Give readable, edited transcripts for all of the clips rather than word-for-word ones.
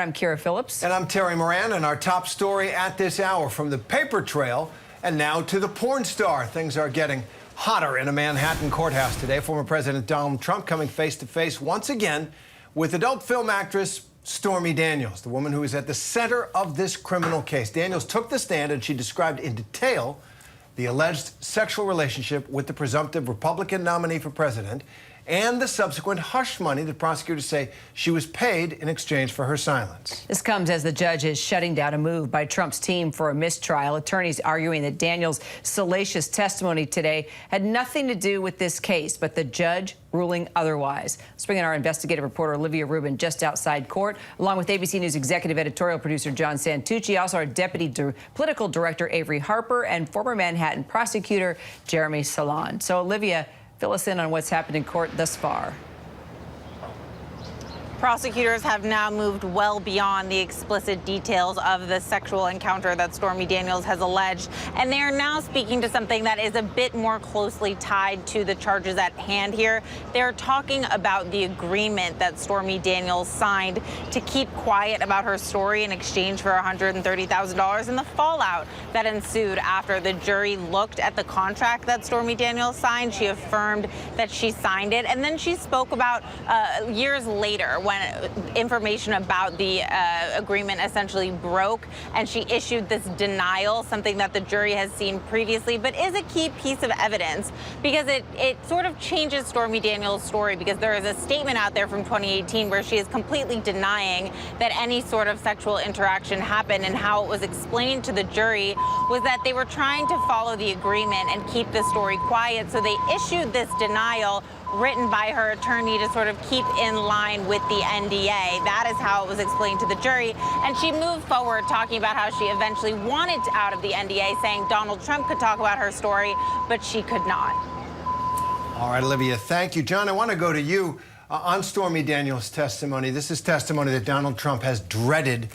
I'm Kira Phillips. And I'm Terry Moran, and our top story at this hour, from the paper trail and now to the porn star. Things are getting hotter in a Manhattan courthouse today. Former President Donald Trump coming face to face once again with adult film actress Stormy Daniels, the woman who is at the center of this criminal case. Daniels took the stand and she described in detail the alleged sexual relationship with the presumptive Republican nominee for president and the subsequent hush money that prosecutors say she was paid in exchange for her silence. This comes as the judge is shutting down a move by Trump's team for a mistrial. Attorneys arguing that Daniels' salacious testimony today had nothing to do with this case, but the judge ruling otherwise. Let's bring in our investigative reporter Olivia Rubin just outside court, along with ABC News executive editorial producer Duane St, also our deputy political director Avery Harper, and former Manhattan prosecutor Jeremy Saland. So Olivia, fill us in on what's happened in court thus far. Prosecutors have now moved well beyond the explicit details of the sexual encounter that Stormy Daniels has alleged, and they are now speaking to something that is a bit more closely tied to the charges at hand here. They're talking about the agreement that Stormy Daniels signed to keep quiet about her story in exchange for $130,000 and the fallout that ensued after the jury looked at the contract that Stormy Daniels signed. She affirmed that she signed it, and then she spoke about years later when information about the agreement essentially broke, and she issued this denial, something that the jury has seen previously, but is a key piece of evidence because it sort of changes Stormy Daniels' story, because there is a statement out there from 2018 where she is completely denying that any sort of sexual interaction happened, and how it was explained to the jury was that they were trying to follow the agreement and keep the story quiet, so they issued this denial written by her attorney to sort of keep in line with the NDA. That is how it was explained to the jury. And she moved forward talking about how she eventually wanted out of the NDA, saying Donald Trump could talk about her story, but she could not. All right, Olivia, thank you. John, I want to go to you on Stormy Daniels' testimony. This is testimony that Donald Trump has dreaded,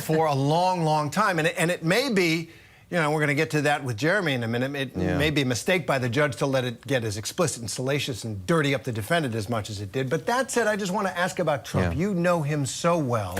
for a long, long time. And it may be, we're going to get to that with Jeremy in a minute. It may be a mistake by the judge to let it get as explicit and salacious and dirty up the defendant as much as it did. But that said, I just want to ask about Trump. You know him so well,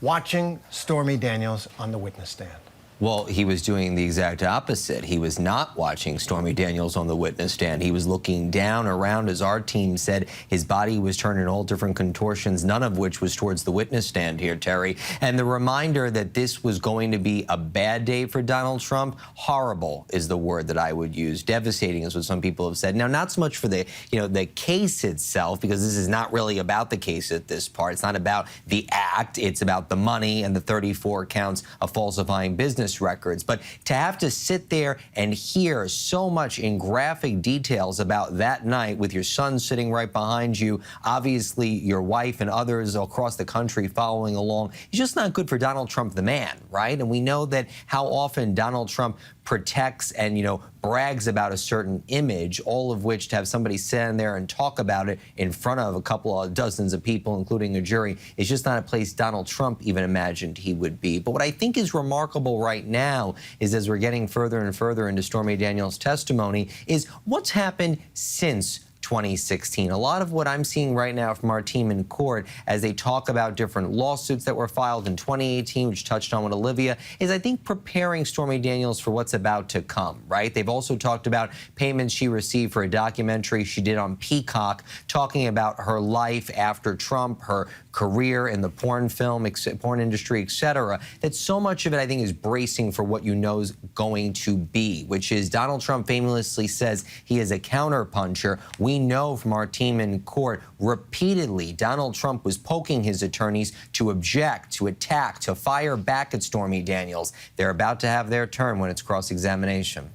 watching Stormy Daniels on the witness stand. Well, he was doing the exact opposite. He was not watching Stormy Daniels on the witness stand. He was looking down around, as our team said. His body was turned in all different contortions, none of which was towards the witness stand here, Terry. And the reminder that this was going to be a bad day for Donald Trump, horrible is the word that I would use. Devastating is what some people have said. Now, not so much for the, the case itself, because this is not really about the case at this part. It's not about the act. It's about the money and the 34 counts of falsifying business records. But to have to sit there and hear so much in graphic details about that night, with your son sitting right behind you, obviously your wife and others across the country following along, it's just not good for Donald Trump, the man, right? And we know that how often Donald Trump protects and, brags about a certain image, all of which to have somebody stand there and talk about it in front of a couple of dozens of people, including a jury, is just not a place Donald Trump even imagined he would be. But what I think is remarkable right now is, as we're getting further and further into Stormy Daniels' testimony, is what's happened since 2016. A lot of what I'm seeing right now from our team in court, as they talk about different lawsuits that were filed in 2018, which touched on with Olivia, is I think preparing Stormy Daniels for what's about to come, right? They've also talked about payments she received for a documentary she did on Peacock, talking about her life after Trump, her career in the porn industry, etc. That so much of it, I think, is bracing for what is going to be, which is Donald Trump famously says he is a counterpuncher. We know from our team in court repeatedly Donald Trump was poking his attorneys to object, to attack, to fire back at Stormy Daniels. They're about to have their turn when it's cross-examination.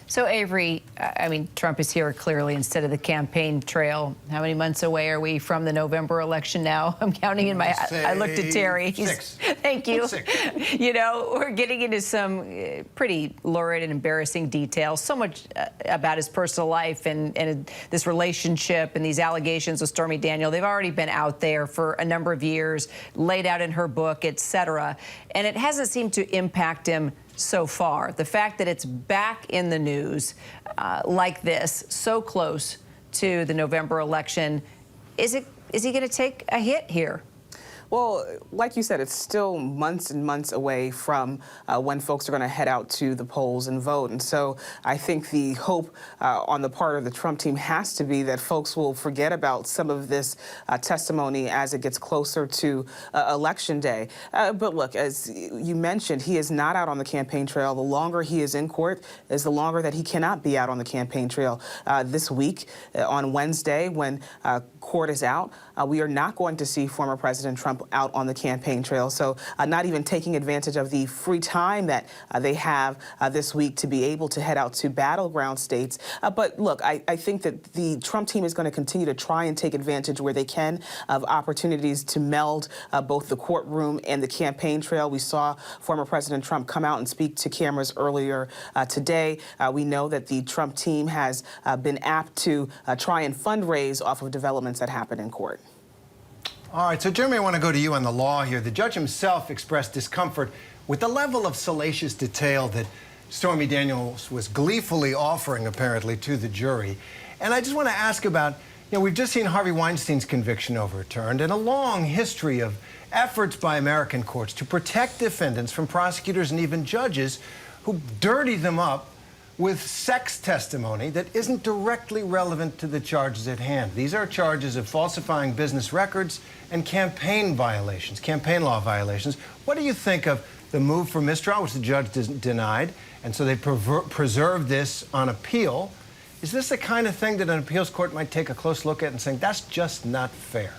So, Avery, I mean, Trump is here clearly instead of the campaign trail. How many months away are we from the November election now? I'm counting in my... I looked at Terry. 6. Thank you. 6. We're getting into some pretty lurid and embarrassing details. So much about his personal life and this relationship and these allegations with Stormy Daniels. They've already been out there for a number of years, laid out in her book, etc. And it hasn't seemed to impact him so far. The fact that it's back in the news like this, so close to the November election, is he going to take a hit here? Well, like you said, it's still months and months away from when folks are going to head out to the polls and vote. And so I think the hope on the part of the Trump team has to be that folks will forget about some of this testimony as it gets closer to Election Day. But look, as you mentioned, he is not out on the campaign trail. The longer he is in court is the longer that he cannot be out on the campaign trail. This week, on Wednesday, when court is out, we are not going to see former President Trump out on the campaign trail. So not even taking advantage of the free time that they have this week to be able to head out to battleground states. But look, I think that the Trump team is going to continue to try and take advantage where they can of opportunities to meld both the courtroom and the campaign trail. We saw former President Trump come out and speak to cameras earlier today. We know that the Trump team has been apt to try and fundraise off of developments that happen in court. All right, so Jeremy, I want to go to you on the law here. The judge himself expressed discomfort with the level of salacious detail that Stormy Daniels was gleefully offering, apparently, to the jury. And I just want to ask about, we've just seen Harvey Weinstein's conviction overturned and a long history of efforts by American courts to protect defendants from prosecutors and even judges who dirty them up with sex testimony that isn't directly relevant to the charges at hand. These are charges of falsifying business records and campaign violations, campaign law violations. What do you think of the move for mistrial, which the judge denied, and so they preserved this on appeal? Is this the kind of thing that an appeals court might take a close look at and saying, that's just not fair?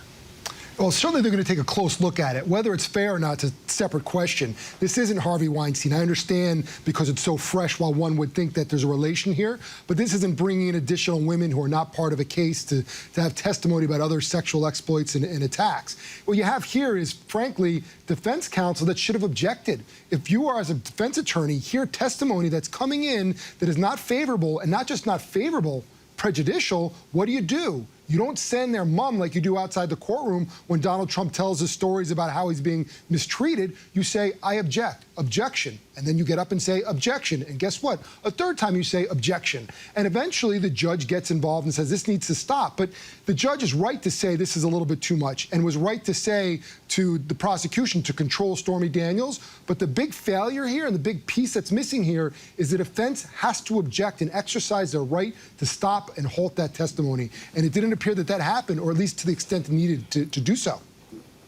Well, certainly they're going to take a close look at it. Whether it's fair or not is a separate question. This isn't Harvey Weinstein. I understand because it's so fresh while one would think that there's a relation here, but this isn't bringing in additional women who are not part of a case to have testimony about other sexual exploits and attacks. What you have here is, frankly, defense counsel that should have objected. If you are, as a defense attorney, hear testimony that's coming in that is not favorable, and not just not favorable, prejudicial, what do? You don't send their mom like you do outside the courtroom when Donald Trump tells us stories about how he's being mistreated. You say, I object, objection. And then you get up and say, objection. And guess what? A third time you say, objection. And eventually the judge gets involved and says, this needs to stop. But the judge is right to say this is a little bit too much and was right to say to the prosecution to control Stormy Daniels. But the big failure here and the big piece that's missing here is the defense has to object and exercise their right to stop and halt that testimony. And it didn't appear that that happened, or at least to the extent it needed to do so.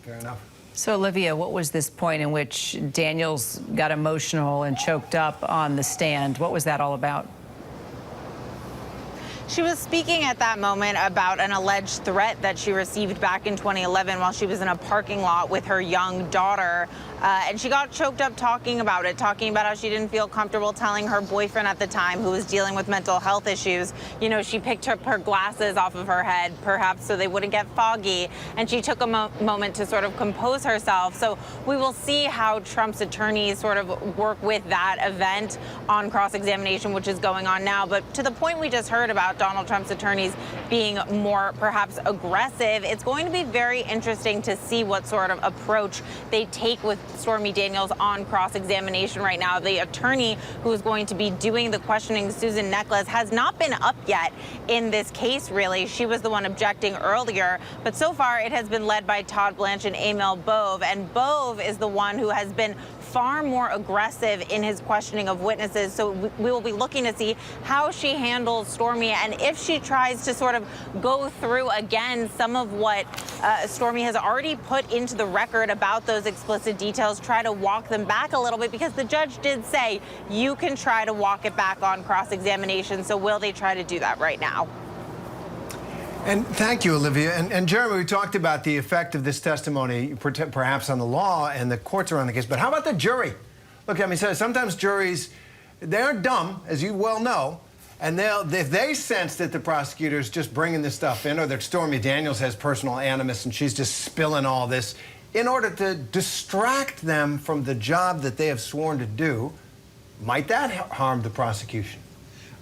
Fair enough. So, Olivia, what was this point in which Daniels got emotional and choked up on the stand? What was that all about? She was speaking at that moment about an alleged threat that she received back in 2011 while she was in a parking lot with her young daughter. And she got choked up talking about it, talking about how she didn't feel comfortable telling her boyfriend at the time, who was dealing with mental health issues. She picked up her glasses off of her head, perhaps so they wouldn't get foggy. And she took a moment to sort of compose herself. So we will see how Trump's attorneys sort of work with that event on cross-examination, which is going on now. But to the point we just heard about Donald Trump's attorneys being more perhaps aggressive, it's going to be very interesting to see what sort of approach they take with Stormy Daniels on cross-examination right now. The attorney who is going to be doing the questioning, Susan Necklace, has not been up yet in this case, really. She was the one objecting earlier, but so far it has been led by Todd Blanche and Emil Bove, and Bove is the one who has been far more aggressive in his questioning of witnesses. So we will be looking to see how she handles Stormy and if she tries to sort of go through again some of what Stormy has already put into the record about those explicit details, try to walk them back a little bit, because the judge did say you can try to walk it back on cross-examination. So will they try to do that right now? And thank you, Olivia. And Jeremy, we talked about the effect of this testimony, perhaps on the law and the courts around the case. But how about the jury? Look, I mean, sometimes juries, they're dumb, as you well know. And if they sense that the prosecutor's just bringing this stuff in, or that Stormy Daniels has personal animus and she's just spilling all this, in order to distract them from the job that they have sworn to do, might that harm the prosecution?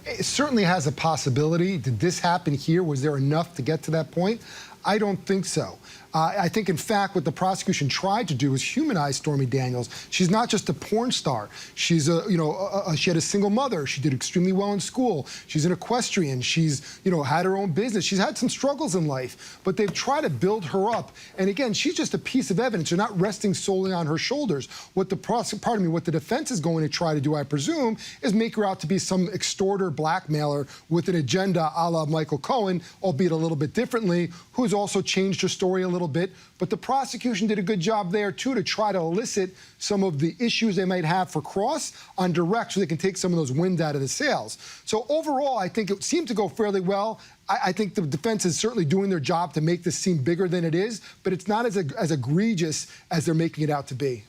It certainly has a possibility. Did this happen here? Was there enough to get to that point? I don't think so. I think, in fact, what the prosecution tried to do is humanize Stormy Daniels. She's not just a porn star. She's she had a single mother. She did extremely well in school. She's an equestrian. She's, had her own business. She's had some struggles in life, but they've tried to build her up. And again, she's just a piece of evidence. They're not resting solely on her shoulders. What the defense is going to try to do, I presume, is make her out to be some extorter, blackmailer with an agenda a la Michael Cohen, albeit a little bit differently, who's also changed her story a little bit. But the prosecution did a good job there, too, to try to elicit some of the issues they might have for cross on direct so they can take some of those wind out of the sails. So overall, I think it seemed to go fairly well. I think the defense is certainly doing their job to make this seem bigger than it is, but it's not as egregious as they're making it out to be.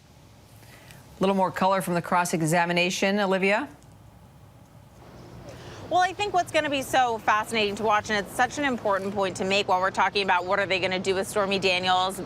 A little more color from the cross-examination, Olivia? Well, I think what's going to be so fascinating to watch, and it's such an important point to make while we're talking about what are they going to do with Stormy Daniels,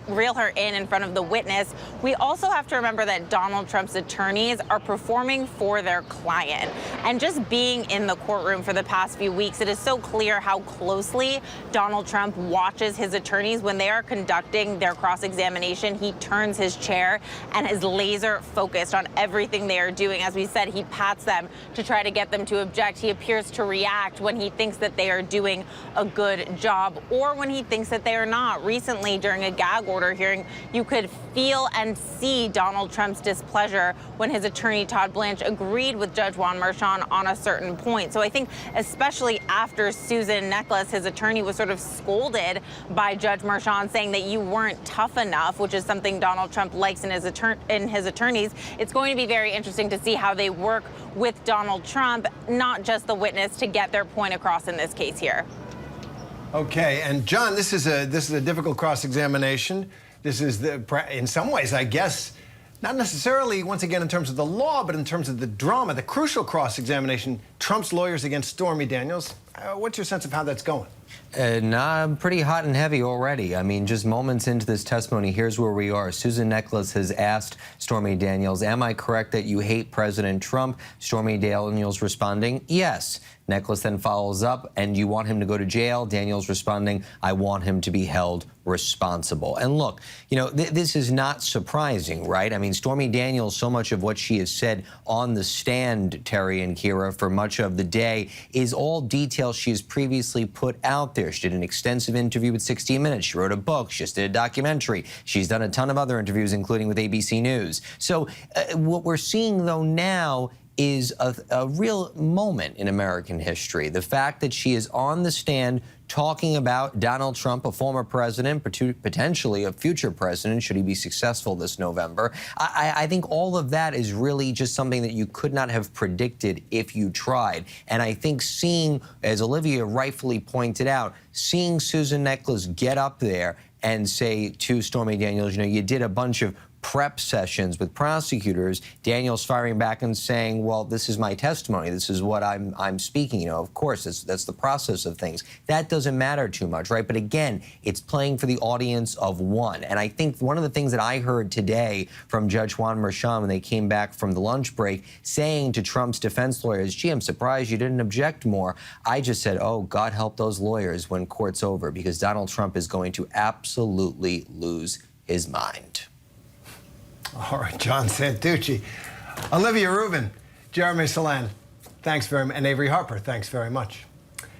reel her in front of the witness. We also have to remember that Donald Trump's attorneys are performing for their client. And just being in the courtroom for the past few weeks, it is so clear how closely Donald Trump watches his attorneys. When they are conducting their cross-examination, he turns his chair and is laser focused on everything they are doing. As we said, he pats them to try to get them to object. He appears to react when he thinks that they are doing a good job or when he thinks that they are not. Recently, during a gag order hearing, you could feel and see Donald Trump's displeasure when his attorney, Todd Blanche, agreed with Judge Juan Merchan on a certain point. So I think especially after Susan Necheles, his attorney, was sort of scolded by Judge Merchan, saying that you weren't tough enough, which is something Donald Trump likes in his attorneys. It's going to be very interesting to see how they work with Donald Trump, not just the witness, to get their point across in this case here. Okay, and John, this is a difficult cross-examination. This is in some ways, I guess, not necessarily once again in terms of the law, but in terms of the drama, the crucial cross-examination. Trump's lawyers against Stormy Daniels. What's your sense of how that's going? Pretty hot and heavy already. I mean, just moments into this testimony, here's where we are. Susan Necheles has asked Stormy Daniels, "Am I correct that you hate President Trump?" Stormy Daniels responding, "Yes." Necheles then follows up, "And you want him to go to jail?" Daniels responding, "I want him to be held responsible." And look, this is not surprising, right? I mean, Stormy Daniels, so much of what she has said on the stand, Terry and Kira, for much of the day, is all details she has previously put out there. She did an extensive interview with 60 Minutes. She wrote a book. She just did a documentary. She's done a ton of other interviews, including with ABC News. So what we're seeing, though, now is a real moment in American history. The fact that she is on the stand talking about Donald Trump, a former president, potentially a future president, should he be successful this November. I think all of that is really just something that you could not have predicted if you tried. And I think seeing, as Olivia rightfully pointed out, seeing Susan Necheles get up there and say to Stormy Daniels, you did a bunch of prep sessions with prosecutors, Daniels firing back and saying, well, this is my testimony. This is what I'm speaking. Of course, that's the process of things. That doesn't matter too much, right? But again, it's playing for the audience of one. And I think one of the things that I heard today from Judge Juan Merchan when they came back from the lunch break, saying to Trump's defense lawyers, "Gee, I'm surprised you didn't object more." I just said, oh, God help those lawyers when court's over, because Donald Trump is going to absolutely lose his mind. All right, John Santucci, Olivia Rubin, Jeremy Saland, thanks very much, and Avery Harper, thanks very much.